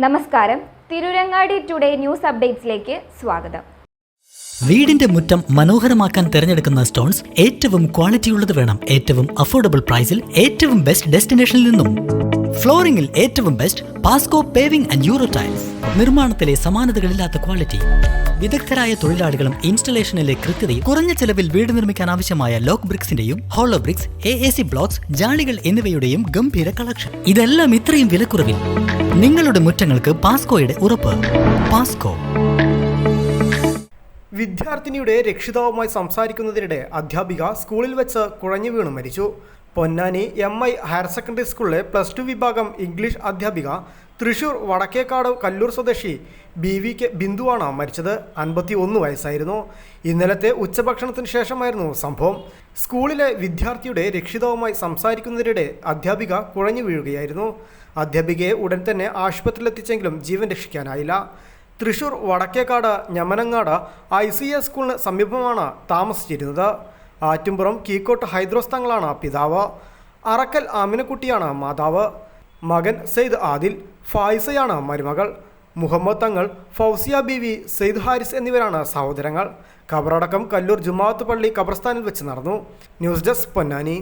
നമസ്കാരം, Tirurangadi today news അപ്ഡേറ്റ്സിലേക്ക് സ്വാഗതം. വീടിന്റെ മുറ്റം മനോഹരമാക്കാൻ തിരഞ്ഞെടുക്കുന്ന സ്റ്റോൺസ് ഏറ്റവും ക്വാളിറ്റിയുള്ളത് വേണം. ഏറ്റവും അഫോർഡബിൾ പ്രൈസിൽ ഏറ്റവും ബെസ്റ്റ് ഡെസ്റ്റിനേഷനിൽ നിന്നും. ഫ്ലോറിംഗിൽ ഏറ്റവും best Pasco paving and euro tiles. നിർമ്മാണത്തിലെ സമാനതകളില്ലാത്ത ക്വാളിറ്റി, വിദഗ്ധരായ തൊഴിലാളികളും ഇൻസ്റ്റലേഷനിലെ കൃത്യതയും, കുറഞ്ഞ ചെലവിൽ വീട് നിർമ്മിക്കാൻ ആവശ്യമായ ലോക്ക് ബ്രിക്സിന്റെയും ഹോളോ ബ്രിക്സ്, AAC ബ്ലോക്സ്, ജാളികൾ എന്നിവയുടെയും ഗംഭീര കളക്ഷൻ. ഇതെല്ലാം ഇത്രയും വിലക്കുറവിൽ. നിങ്ങളുടെ മുറ്റങ്ങൾക്ക് പാസ്കോയുടെ ഉറപ്പ്. പാസ്കോ. വിദ്യാർത്ഥിനിയുടെ രക്ഷിതാവുമായി സംസാരിക്കുന്നതിനിടെ അധ്യാപിക സ്കൂളിൽ വെച്ച് കുഴഞ്ഞു വീണു മരിച്ചു. പൊന്നാനി MI ഹയർ സെക്കൻഡറി സ്കൂളിലെ +2 വിഭാഗം ഇംഗ്ലീഷ് അധ്യാപിക തൃശൂർ വടക്കേക്കാട് കല്ലൂർ സ്വദേശി BVK ബിന്ദുവാണ് മരിച്ചത്. 51 വയസ്സായിരുന്നു. ഇന്നലത്തെ ഉച്ചഭക്ഷണത്തിന് ശേഷമായിരുന്നു സംഭവം. സ്കൂളിലെ വിദ്യാർത്ഥിയുടെ രക്ഷിതാവുമായി സംസാരിക്കുന്നതിനിടെ അധ്യാപിക കുഴഞ്ഞു വീഴുകയായിരുന്നു. അധ്യാപികയെ ഉടൻ തന്നെ ആശുപത്രിയിലെത്തിച്ചെങ്കിലും ജീവൻ രക്ഷിക്കാനായില്ല. തൃശൂർ വടക്കേക്കാട് ഞമനങ്ങാട് ICA സ്കൂളിന് സമീപമാണ് താമസിച്ചിരുന്നത്. ആറ്റുംപുറം കീക്കോട്ട് ഹൈദ്രോസ് തങ്ങളാണ് പിതാവ്. അറക്കൽ ആമിനക്കുട്ടിയാണ് മാതാവ്. മകൻ സെയ്ദ് ആദിൽ, ഫായിസയാണ് മരുമകൾ. മുഹമ്മദ് തങ്ങൾ, ഫൗസിയ ബീവി, സെയ്ദ് ഹാരിസ് എന്നിവരാണ് സഹോദരങ്ങൾ. ഖബറടക്കം കല്ലൂർ ജുമാഅത്ത് പള്ളി ഖബർസ്ഥാനിൽ വെച്ച് നടന്നു. News desk, Ponnani.